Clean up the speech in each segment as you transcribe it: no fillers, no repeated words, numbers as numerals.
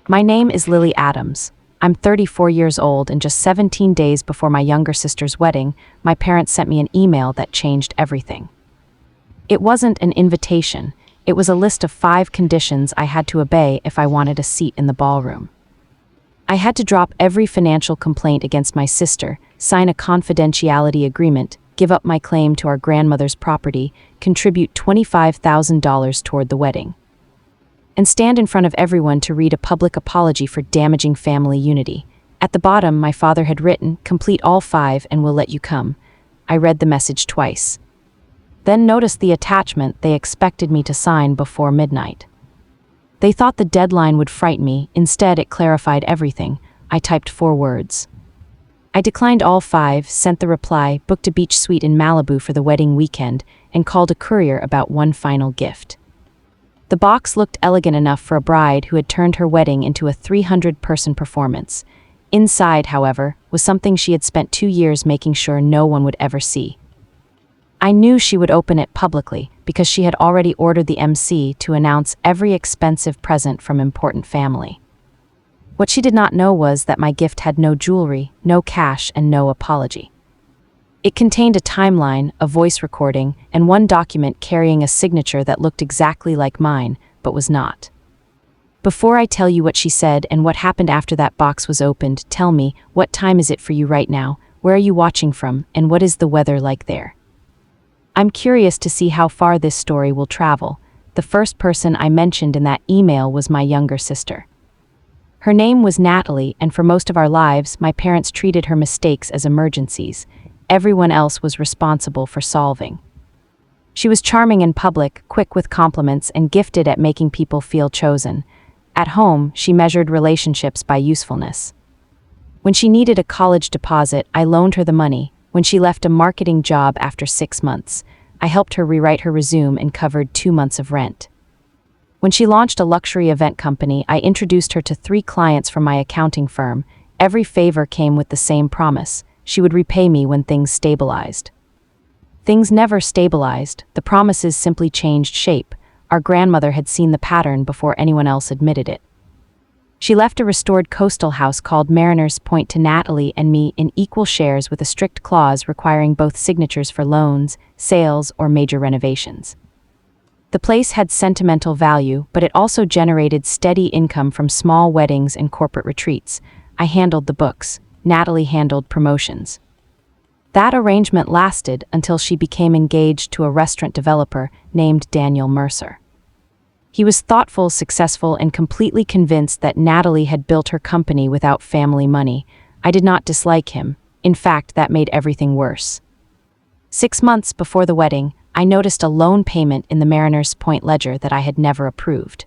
My name is Lily Adams. I'm 34 years old, and just 17 days before my younger sister's wedding, my parents sent me an email that changed everything. It wasn't an invitation, it was a list of 5 conditions I had to obey if I wanted a seat in the ballroom. I had to drop every financial complaint against my sister, sign a confidentiality agreement, give up my claim to our grandmother's property, contribute $25,000 toward the wedding, and stand in front of everyone to read a public apology for damaging family unity. At the bottom, my father had written, "Complete all 5 and we'll let you come." I read the message twice. Then noticed the attachment they expected me to sign before midnight. They thought the deadline would frighten me. Instead, it clarified everything. I typed 4 words. I declined all 5, sent the reply, booked a beach suite in Malibu for the wedding weekend, and called a courier about one final gift. The box looked elegant enough for a bride who had turned her wedding into a 300-person performance. Inside, however, was something she had spent 2 years making sure no one would ever see. I knew she would open it publicly because she had already ordered the MC to announce every expensive present from important family. What she did not know was that my gift had no jewelry, no cash, and no apology. It contained a timeline, a voice recording, and one document carrying a signature that looked exactly like mine, but was not. Before I tell you what she said and what happened after that box was opened, tell me, what time is it for you right now? Where are you watching from? And what is the weather like there? I'm curious to see how far this story will travel. The first person I mentioned in that email was my younger sister. Her name was Natalie, and for most of our lives, my parents treated her mistakes as emergencies. Everyone else was responsible for solving. She was charming in public, quick with compliments, and gifted at making people feel chosen. At home, she measured relationships by usefulness. When she needed a college deposit, I loaned her the money. When she left a marketing job after 6 months, I helped her rewrite her resume and covered 2 months of rent. When she launched a luxury event company, I introduced her to 3 clients from my accounting firm. Every favor came with the same promise: she would repay me when things stabilized. Things never stabilized, the promises simply changed shape. Our grandmother had seen the pattern before anyone else admitted it. She left a restored coastal house called Mariners Point to Natalie and me in equal shares with a strict clause requiring both signatures for loans, sales, or major renovations. The place had sentimental value, but it also generated steady income from small weddings and corporate retreats. I handled the books. Natalie handled promotions. That arrangement lasted until she became engaged to a restaurant developer named Daniel Mercer. He was thoughtful, successful, and completely convinced that Natalie had built her company without family money. I did not dislike him. In fact, that made everything worse. 6 months before the wedding, I noticed a loan payment in the Mariners Point ledger that I had never approved.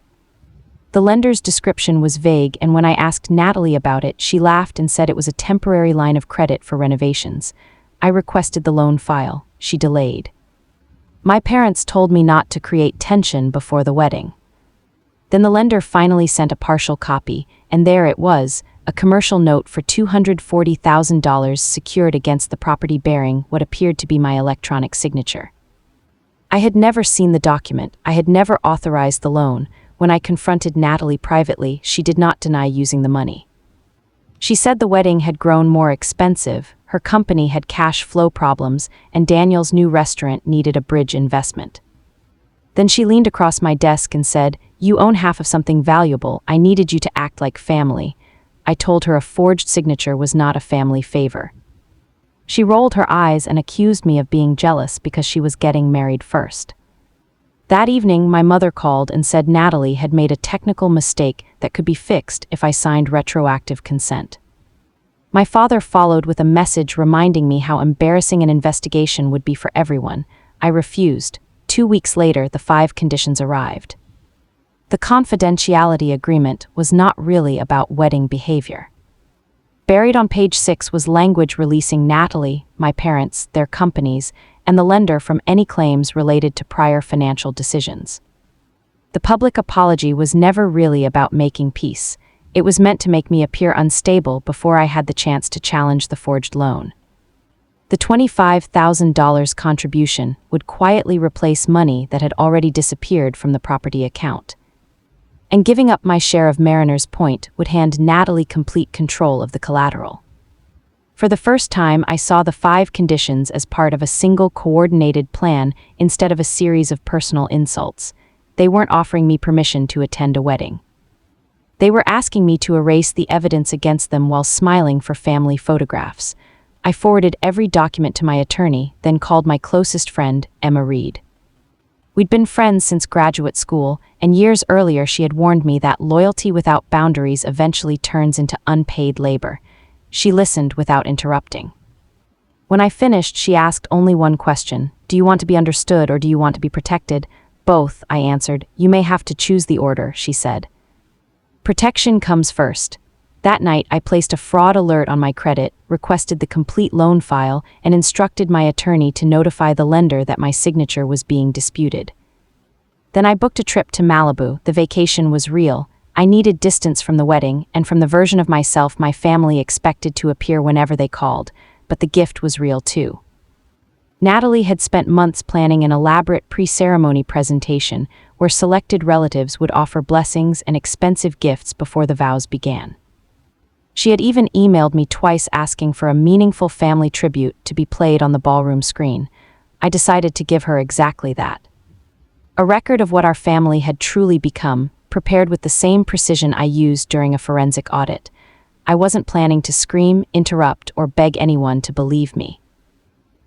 The lender's description was vague, and when I asked Natalie about it, she laughed and said it was a temporary line of credit for renovations. I requested the loan file. She delayed. My parents told me not to create tension before the wedding. Then the lender finally sent a partial copy, and there it was, a commercial note for $240,000 secured against the property bearing what appeared to be my electronic signature. I had never seen the document. I had never authorized the loan. When I confronted Natalie privately, she did not deny using the money. She said the wedding had grown more expensive, her company had cash flow problems, and Daniel's new restaurant needed a bridge investment. Then she leaned across my desk and said, "You own half of something valuable. I needed you to act like family." I told her a forged signature was not a family favor. She rolled her eyes and accused me of being jealous because she was getting married first. That evening, my mother called and said Natalie had made a technical mistake that could be fixed if I signed retroactive consent. My father followed with a message reminding me how embarrassing an investigation would be for everyone. I refused. 2 weeks later, the 5 conditions arrived. The confidentiality agreement was not really about wedding behavior. Buried on page 6 was language releasing Natalie, my parents, their companies, and the lender from any claims related to prior financial decisions. The public apology was never really about making peace. It was meant to make me appear unstable before I had the chance to challenge the forged loan. The $25,000 contribution would quietly replace money that had already disappeared from the property account. and giving up my share of Mariner's Point would hand Natalie complete control of the collateral. For the first time, I saw the 5 conditions as part of a single coordinated plan instead of a series of personal insults. They weren't offering me permission to attend a wedding. They were asking me to erase the evidence against them while smiling for family photographs. I forwarded every document to my attorney, then called my closest friend, Emma Reed. We'd been friends since graduate school, and years earlier she had warned me that loyalty without boundaries eventually turns into unpaid labor. She listened without interrupting. When I finished, she asked only one question: "Do you want to be understood or do you want to be protected?" "Both," I answered. "You may have to choose the order," she said. Protection comes first. That night, I placed a fraud alert on my credit, requested the complete loan file, and instructed my attorney to notify the lender that my signature was being disputed. Then I booked a trip to Malibu. The vacation was real. I needed distance from the wedding, and from the version of myself my family expected to appear whenever they called, but the gift was real too. Natalie had spent months planning an elaborate pre-ceremony presentation where selected relatives would offer blessings and expensive gifts before the vows began. She had even emailed me twice asking for a meaningful family tribute to be played on the ballroom screen. I decided to give her exactly that. A record of what our family had truly become, prepared with the same precision I used during a forensic audit. I wasn't planning to scream, interrupt, or beg anyone to believe me.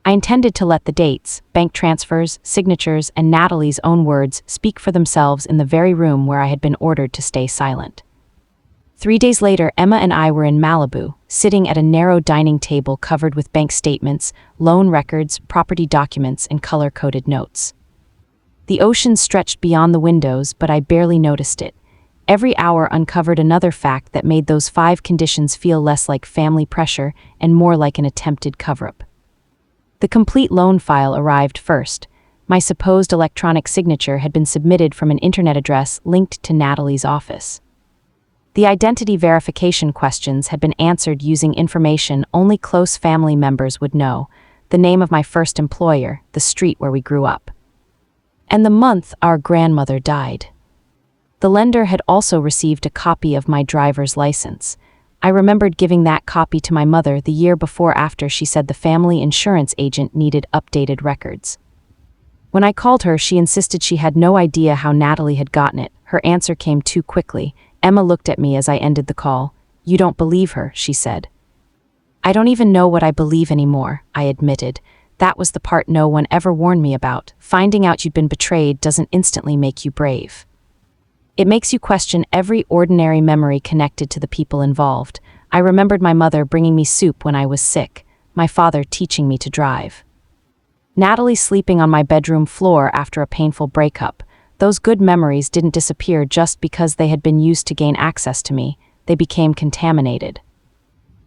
I intended to let the dates, bank transfers, signatures, and Natalie's own words speak for themselves in the very room where I had been ordered to stay silent. 3 days later, Emma and I were in Malibu, sitting at a narrow dining table covered with bank statements, loan records, property documents, and color-coded notes. The ocean stretched beyond the windows, but I barely noticed it. Every hour uncovered another fact that made those 5 conditions feel less like family pressure and more like an attempted cover-up. The complete loan file arrived first. My supposed electronic signature had been submitted from an internet address linked to Natalie's office. The identity verification questions had been answered using information only close family members would know: the name of my first employer, the street where we grew up, and the month our grandmother died. The lender had also received a copy of my driver's license. I remembered giving that copy to my mother the year before after she said the family insurance agent needed updated records. When I called her, she insisted she had no idea how Natalie had gotten it. Her answer came too quickly. Emma looked at me as I ended the call. "You don't believe her," she said. "I don't even know what I believe anymore," I admitted. That was the part no one ever warned me about. Finding out you'd been betrayed doesn't instantly make you brave. It makes you question every ordinary memory connected to the people involved. I remembered my mother bringing me soup when I was sick, my father teaching me to drive, Natalie sleeping on my bedroom floor after a painful breakup. Those good memories didn't disappear just because they had been used to gain access to me. They became contaminated.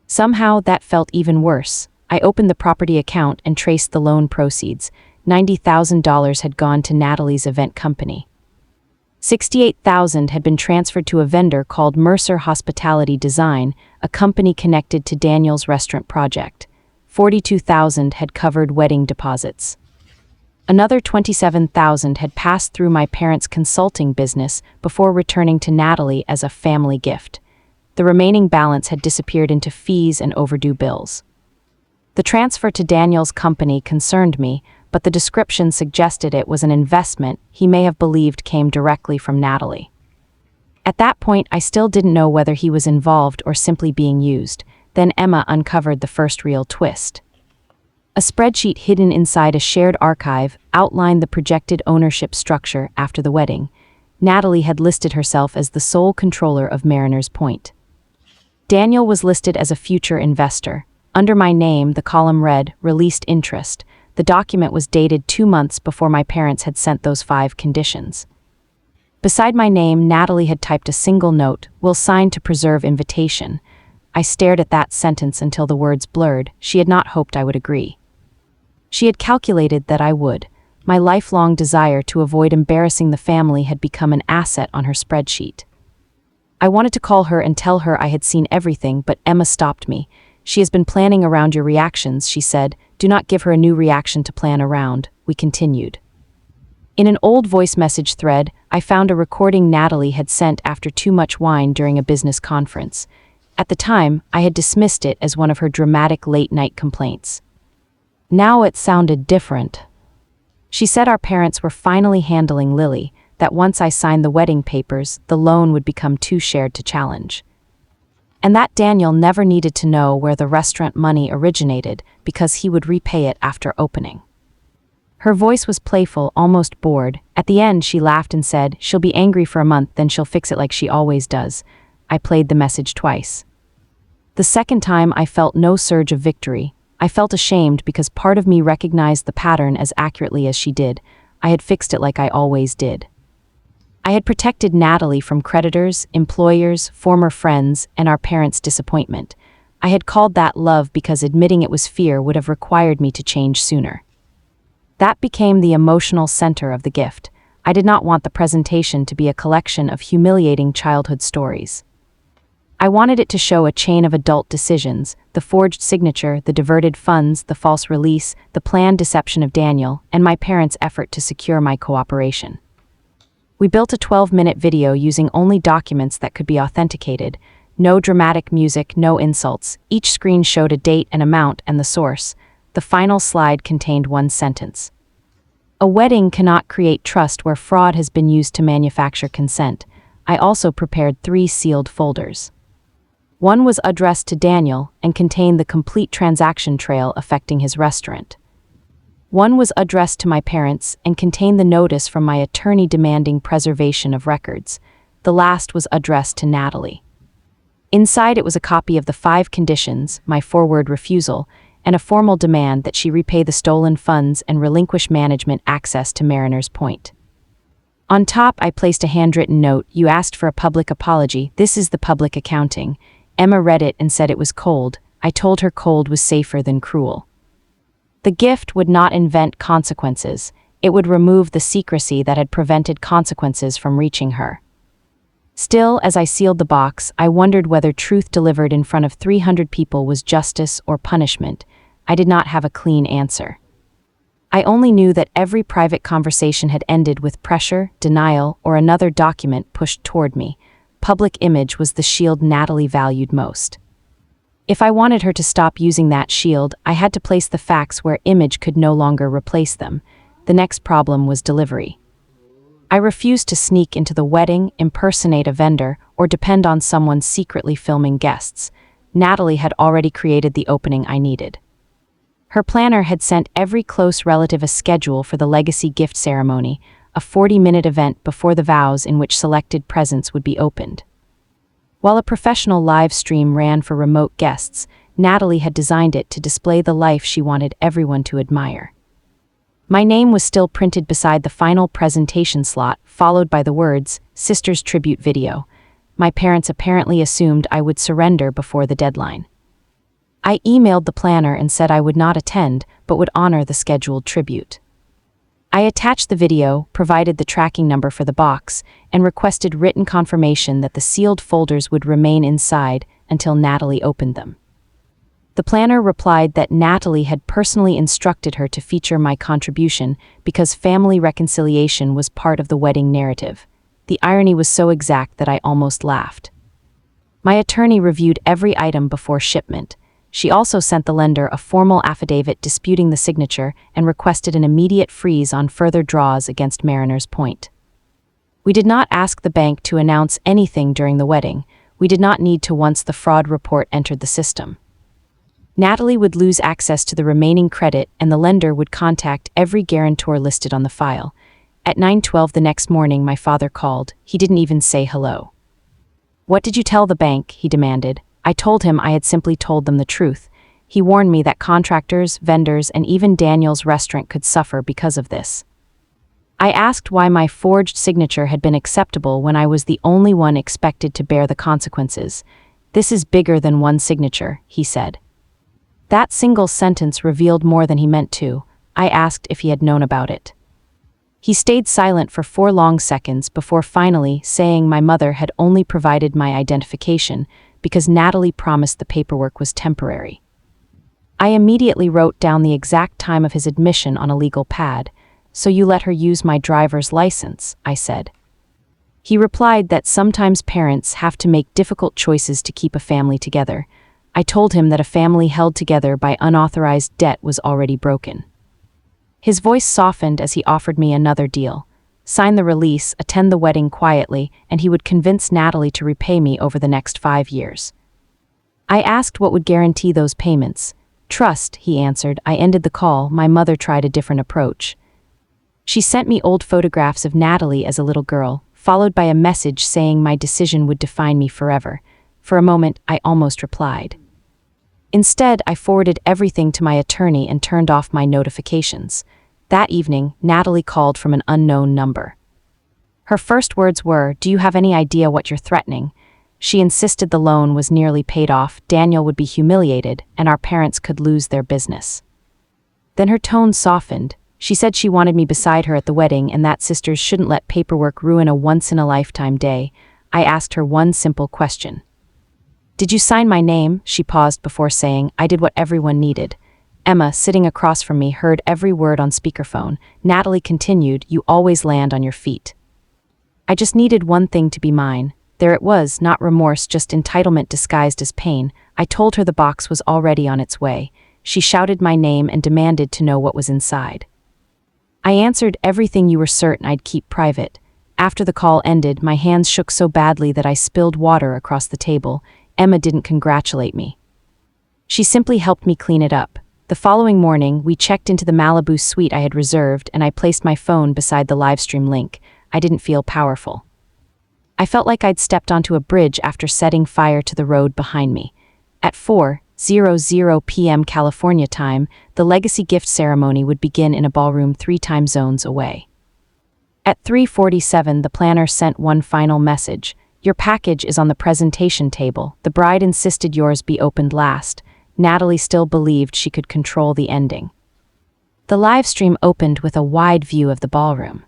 Somehow that felt even worse. I opened the property account and traced the loan proceeds. $90,000 had gone to Natalie's event company. $68,000 had been transferred to a vendor called Mercer Hospitality Design, a company connected to Daniel's restaurant project. $42,000 had covered wedding deposits. Another $27,000 had passed through my parents' consulting business before returning to Natalie as a family gift. The remaining balance had disappeared into fees and overdue bills. The transfer to Daniel's company concerned me, but the description suggested it was an investment he may have believed came directly from Natalie. At that point, I still didn't know whether he was involved or simply being used. Then Emma uncovered the first real twist. A spreadsheet hidden inside a shared archive outlined the projected ownership structure after the wedding. Natalie had listed herself as the sole controller of Mariner's Point. Daniel was listed as a future investor. Under my name, the column read, "Released interest." The document was dated 2 months before my parents had sent those 5 conditions. Beside my name, Natalie had typed a single note, "Will sign to preserve invitation." I stared at that sentence until the words blurred. She had not hoped I would agree. She had calculated that I would. My lifelong desire to avoid embarrassing the family had become an asset on her spreadsheet. I wanted to call her and tell her I had seen everything, but Emma stopped me. "She has been planning around your reactions," she said. "Do not give her a new reaction to plan around." We continued. In an old voice message thread, I found a recording Natalie had sent after too much wine during a business conference. At the time, I had dismissed it as one of her dramatic late-night complaints. Now it sounded different. She said our parents were finally handling Lily, that once I signed the wedding papers, the loan would become too shared to challenge. And that Daniel never needed to know where the restaurant money originated because he would repay it after opening. Her voice was playful, almost bored. At the end, she laughed and said, "She'll be angry for a month, then she'll fix it like she always does." I played the message twice. The second time, I felt no surge of victory. I felt ashamed because part of me recognized the pattern as accurately as she did. I had fixed it like I always did. I had protected Natalie from creditors, employers, former friends, and our parents' disappointment. I had called that love because admitting it was fear would have required me to change sooner. That became the emotional center of the gift. I did not want the presentation to be a collection of humiliating childhood stories. I wanted it to show a chain of adult decisions, the forged signature, the diverted funds, the false release, the planned deception of Daniel, and my parents' effort to secure my cooperation. We built a 12-minute video using only documents that could be authenticated. No dramatic music, no insults. Each screen showed a date, an amount, and the source. The final slide contained one sentence. A wedding cannot create trust where fraud has been used to manufacture consent. I also prepared 3 sealed folders. One was addressed to Daniel and contained the complete transaction trail affecting his restaurant. One was addressed to my parents and contained the notice from my attorney demanding preservation of records. The last was addressed to Natalie. Inside it was a copy of the 5 conditions, my forward refusal, and a formal demand that she repay the stolen funds and relinquish management access to Mariners Point. On top, I placed a handwritten note, "You asked for a public apology. This is the public accounting." Emma read it and said it was cold. I told her cold was safer than cruel. The gift would not invent consequences. It would remove the secrecy that had prevented consequences from reaching her. Still, as I sealed the box, I wondered whether truth delivered in front of 300 people was justice or punishment. I did not have a clean answer. I only knew that every private conversation had ended with pressure, denial, or another document pushed toward me. Public image was the shield Natalie valued most. If I wanted her to stop using that shield, I had to place the facts where image could no longer replace them. The next problem was delivery. I refused to sneak into the wedding, impersonate a vendor, or depend on someone secretly filming guests. Natalie had already created the opening I needed. Her planner had sent every close relative a schedule for the legacy gift ceremony, a 40-minute event before the vows in which selected presents would be opened. While a professional live stream ran for remote guests, Natalie had designed it to display the life she wanted everyone to admire. My name was still printed beside the final presentation slot, followed by the words, "Sisters Tribute Video." My parents apparently assumed I would surrender before the deadline. I emailed the planner and said I would not attend, but would honor the scheduled tribute. I attached the video, provided the tracking number for the box, and requested written confirmation that the sealed folders would remain inside until Natalie opened them. The planner replied that Natalie had personally instructed her to feature my contribution because family reconciliation was part of the wedding narrative. The irony was so exact that I almost laughed. My attorney reviewed every item before shipment. She also sent the lender a formal affidavit disputing the signature and requested an immediate freeze on further draws against Mariners Point. We did not ask the bank to announce anything during the wedding. We did not need to once the fraud report entered the system. Natalie would lose access to the remaining credit and the lender would contact every guarantor listed on the file. At 9:12 the next morning, my father called. He didn't even say hello. "What did you tell the bank?" he demanded. I told him I had simply told them the truth. He warned me that contractors, vendors, and even Daniel's restaurant could suffer because of this. I asked why my forged signature had been acceptable when I was the only one expected to bear the consequences. "This is bigger than one signature," he said. That single sentence revealed more than he meant to. I asked if he had known about it. He stayed silent for 4 long seconds before finally saying my mother had only provided my identification because Natalie promised the paperwork was temporary. I immediately wrote down the exact time of his admission on a legal pad. "So you let her use my driver's license," I said. He replied that sometimes parents have to make difficult choices to keep a family together. I told him that a family held together by unauthorized debt was already broken. His voice softened as he offered me another deal. Sign the release, attend the wedding quietly, and he would convince Natalie to repay me over the next 5 years. I asked what would guarantee those payments. "Trust," he answered. I ended the call. My mother tried a different approach. She sent me old photographs of Natalie as a little girl, followed by a message saying my decision would define me forever. For a moment, I almost replied. Instead, I forwarded everything to my attorney and turned off my notifications. That evening, Natalie called from an unknown number. Her first words were, "Do you have any idea what you're threatening?" She insisted the loan was nearly paid off, Daniel would be humiliated, and our parents could lose their business. Then her tone softened. She said she wanted me beside her at the wedding and that sisters shouldn't let paperwork ruin a once-in-a-lifetime day. I asked her one simple question. "Did you sign my name?" She paused before saying, "I did what everyone needed." Emma, sitting across from me, heard every word on speakerphone. Natalie continued, "You always land on your feet. I just needed one thing to be mine." There it was, not remorse, just entitlement disguised as pain. I told her the box was already on its way. She shouted my name and demanded to know what was inside. I answered, "Everything you were certain I'd keep private." After the call ended, my hands shook so badly that I spilled water across the table. Emma didn't congratulate me. She simply helped me clean it up. The following morning, we checked into the Malibu suite I had reserved and I placed my phone beside the livestream link. I didn't feel powerful. I felt like I'd stepped onto a bridge after setting fire to the road behind me. At 4:00 p.m. California time, the legacy gift ceremony would begin in a ballroom 3 time zones away. At 3:47, the planner sent one final message. "Your package is on the presentation table. The bride insisted yours be opened last." Natalie still believed she could control the ending. The live stream opened with a wide view of the ballroom.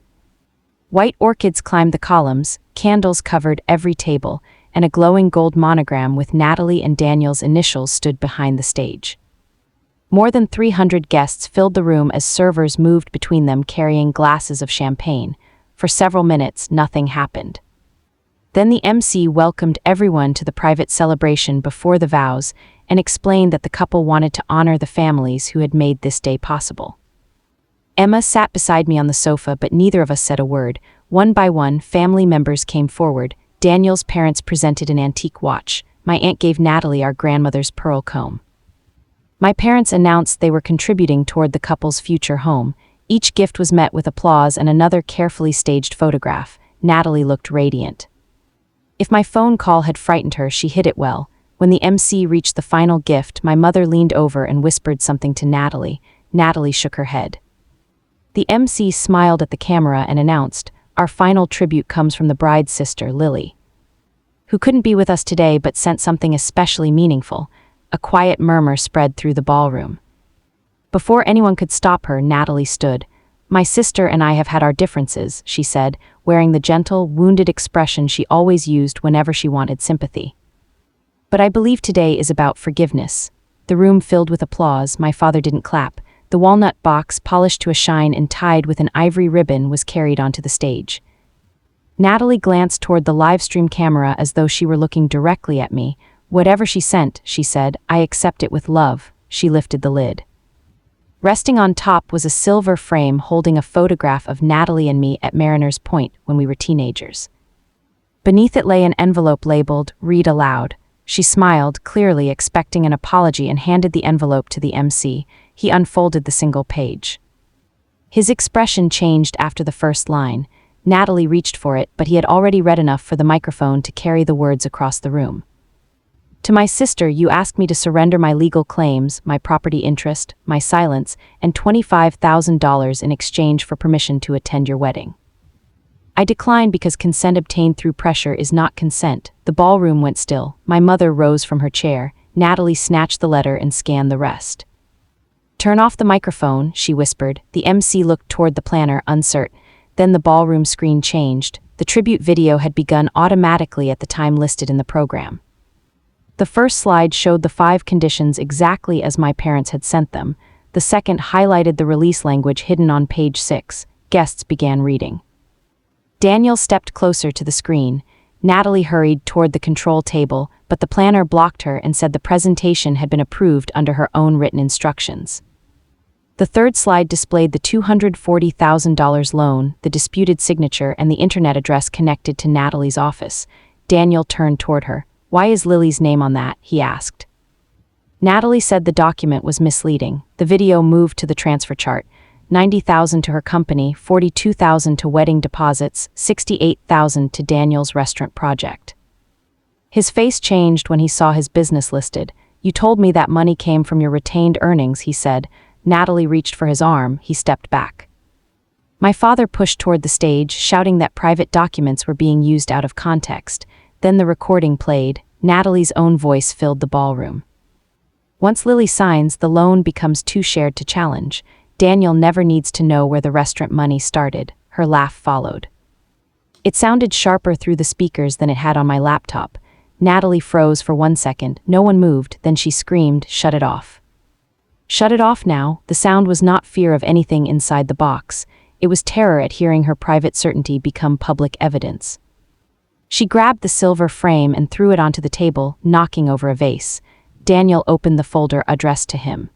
White orchids climbed the columns, candles covered every table, and a glowing gold monogram with Natalie and Daniel's initials stood behind the stage. More than 300 guests filled the room as servers moved between them carrying glasses of champagne. For several minutes, nothing happened. Then the MC welcomed everyone to the private celebration before the vows and explained that the couple wanted to honor the families who had made this day possible. Emma sat beside me on the sofa, but neither of us said a word. One by one, family members came forward. Daniel's parents presented an antique watch. My aunt gave Natalie our grandmother's pearl comb. My parents announced they were contributing toward the couple's future home. Each gift was met with applause and another carefully staged photograph. Natalie looked radiant. If my phone call had frightened her, she hid it well. When the MC reached the final gift, my mother leaned over and whispered something to Natalie. Natalie shook her head. The MC smiled at the camera and announced, "Our final tribute comes from the bride's sister, Lily, who couldn't be with us today but sent something especially meaningful." A quiet murmur spread through the ballroom. Before anyone could stop her, Natalie stood. "My sister and I have had our differences," she said, wearing the gentle, wounded expression she always used whenever she wanted sympathy. "But I believe today is about forgiveness." The room filled with applause. My father didn't clap. The walnut box, polished to a shine and tied with an ivory ribbon, was carried onto the stage. Natalie glanced toward the livestream camera as though she were looking directly at me. "Whatever she sent," she said, "I accept it with love." She lifted the lid. Resting on top was a silver frame holding a photograph of Natalie and me at Mariner's Point when we were teenagers. Beneath it lay an envelope labeled, "Read aloud." She smiled, clearly expecting an apology, and handed the envelope to the MC. He unfolded the single page. His expression changed after the first line. Natalie reached for it, but he had already read enough for the microphone to carry the words across the room. "To my sister, you asked me to surrender my legal claims, my property interest, my silence, and $25,000 in exchange for permission to attend your wedding. I declined because consent obtained through pressure is not consent." The ballroom went still. My mother rose from her chair. Natalie snatched the letter and scanned the rest. "Turn off the microphone," she whispered. The MC looked toward the planner, uncertain. Then the ballroom screen changed. The tribute video had begun automatically at the time listed in the program. The first slide showed the 5 conditions exactly as my parents had sent them. The second highlighted the release language hidden on page 6. Guests began reading. Daniel stepped closer to the screen. Natalie hurried toward the control table, but the planner blocked her and said the presentation had been approved under her own written instructions. The third slide displayed the $240,000 loan, the disputed signature, and the internet address connected to Natalie's office. Daniel turned toward her. "Why is Lily's name on that?" he asked. Natalie said the document was misleading. The video moved to the transfer chart. $90,000 to her company, $42,000 to wedding deposits, $68,000 to Daniel's restaurant project. His face changed when he saw his business listed. "You told me that money came from your retained earnings," he said. Natalie reached for his arm. He stepped back. My father pushed toward the stage, shouting that private documents were being used out of context. Then the recording played. Natalie's own voice filled the ballroom. "Once Lily signs, the loan becomes too shared to challenge. Daniel never needs to know where the restaurant money started." Her laugh followed. It sounded sharper through the speakers than it had on my laptop. Natalie froze for 1 second. No one moved. Then she screamed, "Shut it off. Shut it off now." The sound was not fear of anything inside the box. It was terror at hearing her private certainty become public evidence. She grabbed the silver frame and threw it onto the table, knocking over a vase. Daniel opened the folder addressed to him.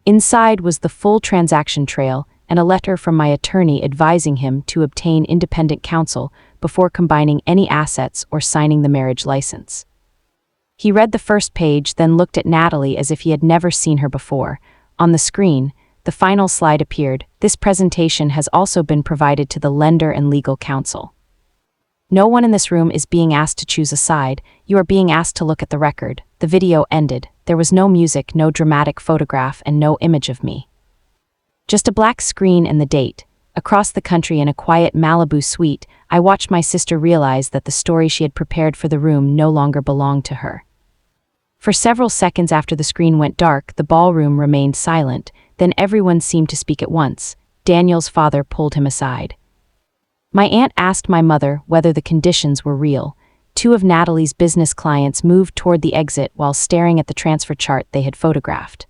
Inside was the full transaction trail and a letter from my attorney advising him to obtain independent counsel before combining any assets or signing the marriage license. He read the first page, then looked at Natalie as if he had never seen her before. On the screen, the final slide appeared. "This presentation has also been provided to the lender and legal counsel. No one in this room is being asked to choose a side. You are being asked to look at the record." The video ended. There was no music, no dramatic photograph, and no image of me. Just a black screen and the date. Across the country in a quiet Malibu suite, I watched my sister realize that the story she had prepared for the room no longer belonged to her. For several seconds after the screen went dark, the ballroom remained silent. Then everyone seemed to speak at once. Daniel's father pulled him aside. My aunt asked my mother whether the conditions were real. Two of Natalie's business clients moved toward the exit while staring at the transfer chart they had photographed.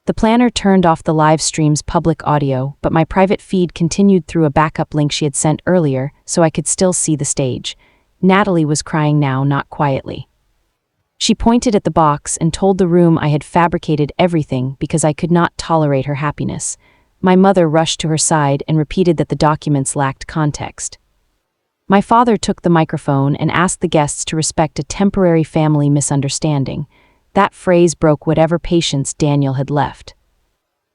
The planner turned off the live stream's public audio, but my private feed continued through a backup link she had sent earlier, so I could still see the stage. Natalie was crying now, not quietly. She pointed at the box and told the room I had fabricated everything because I could not tolerate her happiness. My mother rushed to her side and repeated that the documents lacked context. My father took the microphone and asked the guests to respect a temporary family misunderstanding. That phrase broke whatever patience Daniel had left.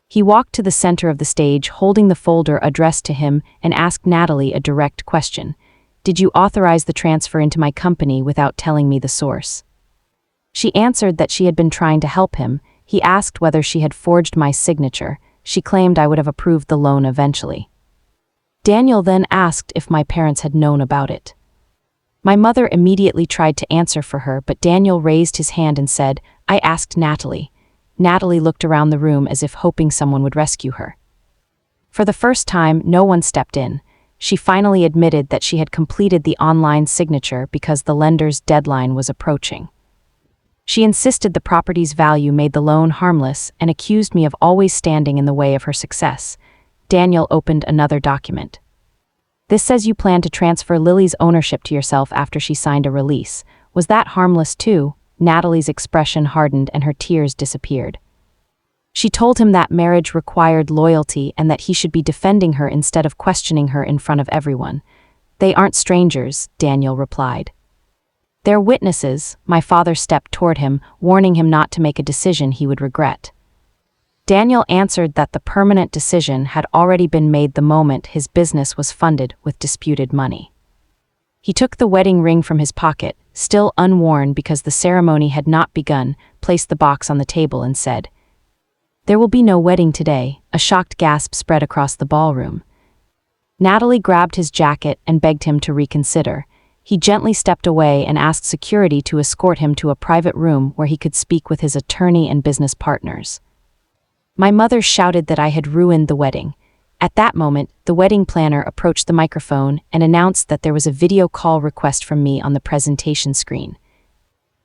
He walked to the center of the stage, holding the folder addressed to him, and asked Natalie a direct question. "Did you authorize the transfer into my company without telling me the source?" She answered that she had been trying to help him. He asked whether she had forged my signature. She claimed I would have approved the loan eventually. Daniel then asked if my parents had known about it. My mother immediately tried to answer for her, but Daniel raised his hand and said, "I asked Natalie." Natalie looked around the room as if hoping someone would rescue her. For the first time, no one stepped in. She finally admitted that she had completed the online signature because the lender's deadline was approaching. She insisted the property's value made the loan harmless and accused me of always standing in the way of her success. Daniel opened another document. "This says you plan to transfer Lily's ownership to yourself after she signed a release. Was that harmless too?" Natalie's expression hardened and her tears disappeared. She told him that marriage required loyalty and that he should be defending her instead of questioning her in front of everyone. "They aren't strangers," Daniel replied. "They're witnesses." My father stepped toward him, warning him not to make a decision he would regret. Daniel answered that the permanent decision had already been made the moment his business was funded with disputed money. He took the wedding ring from his pocket, still unworn because the ceremony had not begun, placed the box on the table and said, "There will be no wedding today." A shocked gasp spread across the ballroom. Natalie grabbed his jacket and begged him to reconsider. He gently stepped away and asked security to escort him to a private room where he could speak with his attorney and business partners. My mother shouted that I had ruined the wedding. At that moment, the wedding planner approached the microphone and announced that there was a video call request from me on the presentation screen.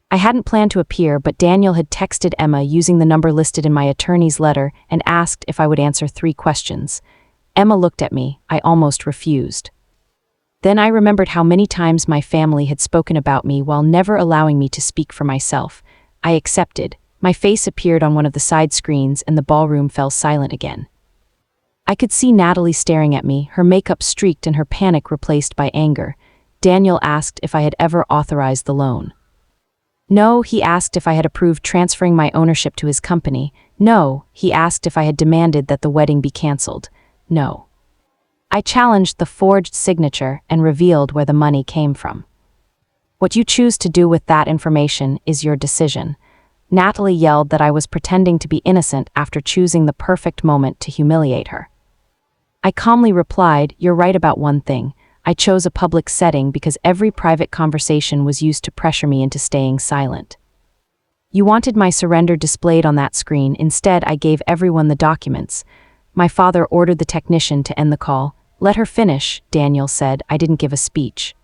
I hadn't planned to appear, but Daniel had texted Emma using the number listed in my attorney's letter and asked if I would answer 3 questions. Emma looked at me. I almost refused. Then I remembered how many times my family had spoken about me while never allowing me to speak for myself. I accepted. My face appeared on one of the side screens and the ballroom fell silent again. I could see Natalie staring at me, her makeup streaked and her panic replaced by anger. Daniel asked if I had ever authorized the loan. No, he asked if I had approved transferring my ownership to his company. No, he asked if I had demanded that the wedding be canceled. No. I challenged the forged signature and revealed where the money came from. What you choose to do with that information is your decision. Natalie yelled that I was pretending to be innocent after choosing the perfect moment to humiliate her. I calmly replied, "You're right about one thing. I chose a public setting because every private conversation was used to pressure me into staying silent. You wanted my surrender displayed on that screen. Instead, I gave everyone the documents. My father ordered the technician to end the call. Let her finish," Daniel said. I didn't give a speech.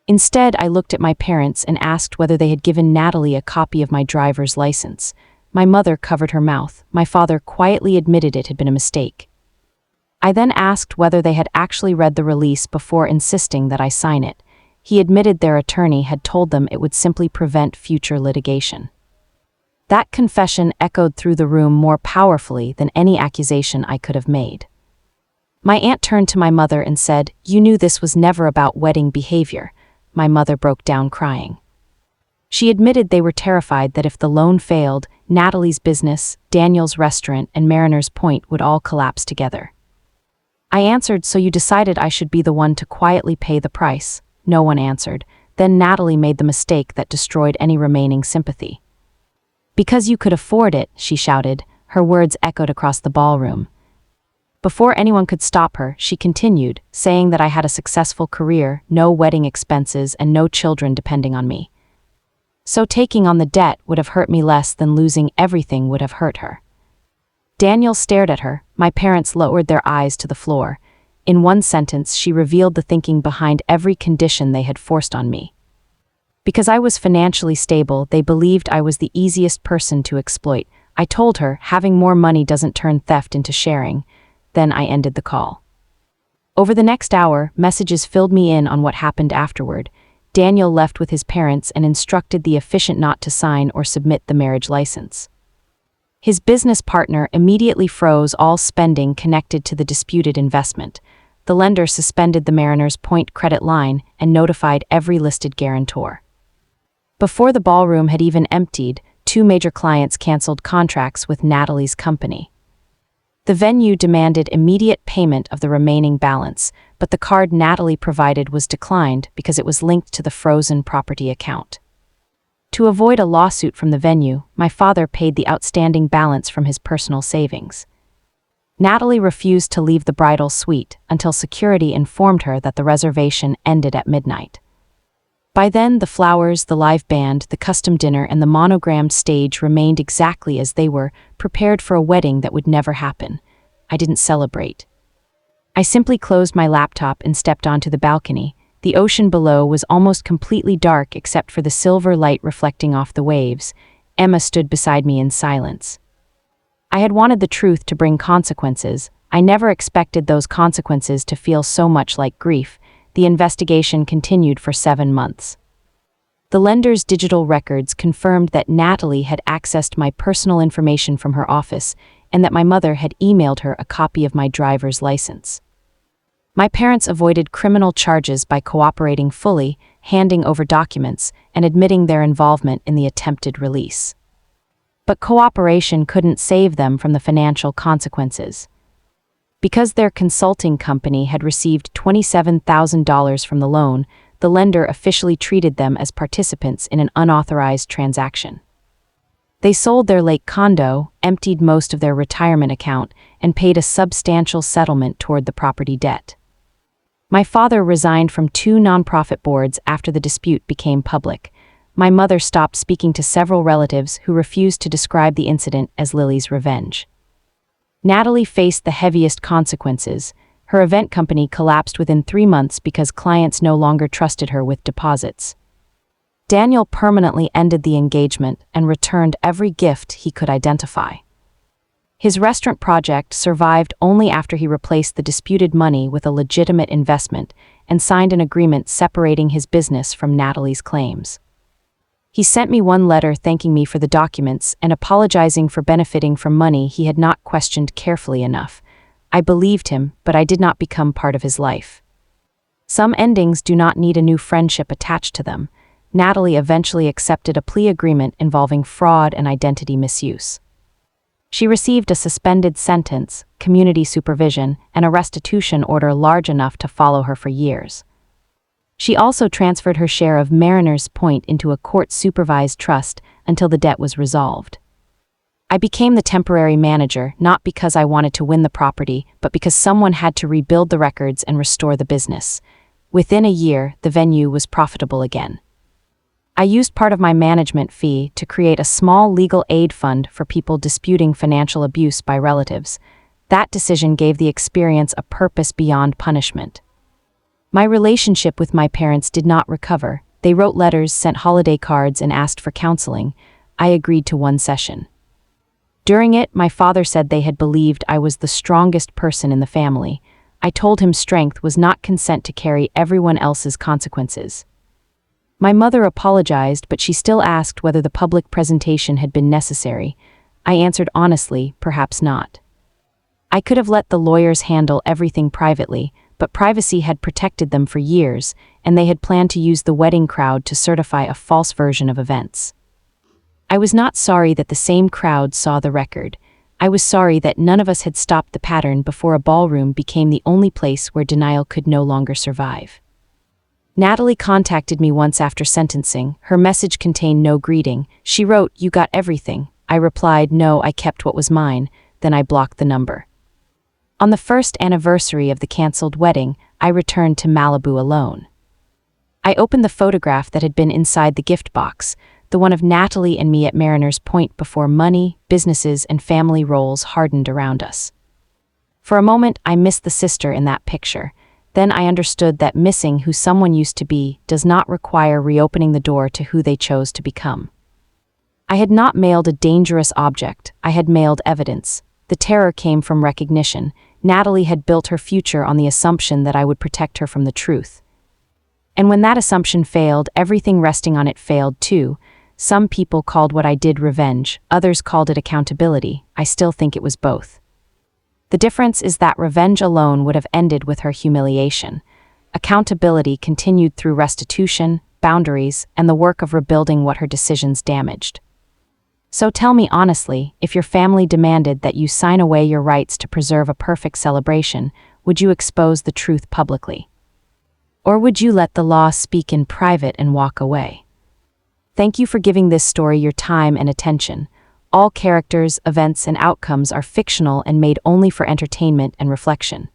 Instead, I looked at my parents and asked whether they had given Natalie a copy of my driver's license. My mother covered her mouth. My father quietly admitted it had been a mistake. I then asked whether they had actually read the release before insisting that I sign it. He admitted their attorney had told them it would simply prevent future litigation. That confession echoed through the room more powerfully than any accusation I could have made. My aunt turned to my mother and said, "You knew this was never about wedding behavior." My mother broke down crying. She admitted they were terrified that if the loan failed, Natalie's business, Daniel's restaurant, and Mariner's Point would all collapse together. I answered, "So you decided I should be the one to quietly pay the price?" No one answered. Then Natalie made the mistake that destroyed any remaining sympathy. "Because you could afford it," she shouted. Her words echoed across the ballroom. Before anyone could stop her, she continued, saying that I had a successful career, no wedding expenses, and no children depending on me. So taking on the debt would have hurt me less than losing everything would have hurt her. Daniel stared at her. My parents lowered their eyes to the floor. In one sentence, she revealed the thinking behind every condition they had forced on me. Because I was financially stable, they believed I was the easiest person to exploit. I told her, having more money doesn't turn theft into sharing. Then I ended the call. Over the next hour, messages filled me in on what happened afterward. Daniel left with his parents and instructed the officiant not to sign or submit the marriage license. His business partner immediately froze all spending connected to the disputed investment. The lender suspended the Mariner's Point credit line and notified every listed guarantor. Before the ballroom had even emptied, 2 major clients canceled contracts with Natalie's company. The venue demanded immediate payment of the remaining balance, but the card Natalie provided was declined because it was linked to the frozen property account. To avoid a lawsuit from the venue, my father paid the outstanding balance from his personal savings. Natalie refused to leave the bridal suite until security informed her that the reservation ended at midnight. By then, the flowers, the live band, the custom dinner, and the monogrammed stage remained exactly as they were, prepared for a wedding that would never happen. I didn't celebrate. I simply closed my laptop and stepped onto the balcony. The ocean below was almost completely dark except for the silver light reflecting off the waves. Emma stood beside me in silence. I had wanted the truth to bring consequences. I never expected those consequences to feel so much like grief. The investigation continued for 7 months. The lender's digital records confirmed that Natalie had accessed my personal information from her office and that my mother had emailed her a copy of my driver's license. My parents avoided criminal charges by cooperating fully, handing over documents, and admitting their involvement in the attempted release. But cooperation couldn't save them from the financial consequences. Because their consulting company had received $27,000 from the loan, the lender officially treated them as participants in an unauthorized transaction. They sold their lake condo, emptied most of their retirement account, and paid a substantial settlement toward the property debt. My father resigned from 2 nonprofit boards after the dispute became public. My mother stopped speaking to several relatives who refused to describe the incident as Lily's revenge. Natalie faced the heaviest consequences. Her event company collapsed within 3 months because clients no longer trusted her with deposits. Daniel permanently ended the engagement and returned every gift he could identify. His restaurant project survived only after he replaced the disputed money with a legitimate investment and signed an agreement separating his business from Natalie's claims. He sent me one letter thanking me for the documents and apologizing for benefiting from money he had not questioned carefully enough. I believed him, but I did not become part of his life. Some endings do not need a new friendship attached to them. Natalie eventually accepted a plea agreement involving fraud and identity misuse. She received a suspended sentence, community supervision, and a restitution order large enough to follow her for years. She also transferred her share of Mariner's Point into a court-supervised trust until the debt was resolved. I became the temporary manager not because I wanted to win the property, but because someone had to rebuild the records and restore the business. Within a year, the venue was profitable again. I used part of my management fee to create a small legal aid fund for people disputing financial abuse by relatives. That decision gave the experience a purpose beyond punishment. My relationship with my parents did not recover. They wrote letters, sent holiday cards, and asked for counseling. I agreed to one session. During it, my father said they had believed I was the strongest person in the family. I told him strength was not consent to carry everyone else's consequences. My mother apologized, but she still asked whether the public presentation had been necessary. I answered honestly, perhaps not. I could have let the lawyers handle everything privately, but privacy had protected them for years, and they had planned to use the wedding crowd to certify a false version of events. I was not sorry that the same crowd saw the record. I was sorry that none of us had stopped the pattern before a ballroom became the only place where denial could no longer survive. Natalie contacted me once after sentencing. Her message contained no greeting. She wrote, "You got everything." I replied, "No, I kept what was mine." Then I blocked the number. On the first anniversary of the canceled wedding, I returned to Malibu alone. I opened the photograph that had been inside the gift box, the one of Natalie and me at Mariner's Point before money, businesses, and family roles hardened around us. For a moment, I missed the sister in that picture. Then I understood that missing who someone used to be does not require reopening the door to who they chose to become. I had not mailed a dangerous object, I had mailed evidence. The terror came from recognition. Natalie had built her future on the assumption that I would protect her from the truth. And when that assumption failed, everything resting on it failed too. Some people called what I did revenge, others called it accountability. I still think it was both. The difference is that revenge alone would have ended with her humiliation. Accountability continued through restitution, boundaries, and the work of rebuilding what her decisions damaged. So tell me honestly, if your family demanded that you sign away your rights to preserve a perfect celebration, would you expose the truth publicly? Or would you let the law speak in private and walk away? Thank you for giving this story your time and attention. All characters, events, and outcomes are fictional and made only for entertainment and reflection.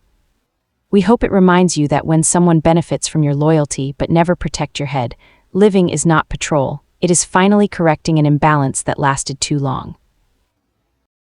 We hope it reminds you that when someone benefits from your loyalty but never protect your head, living is not patrol. It is finally correcting an imbalance that lasted too long.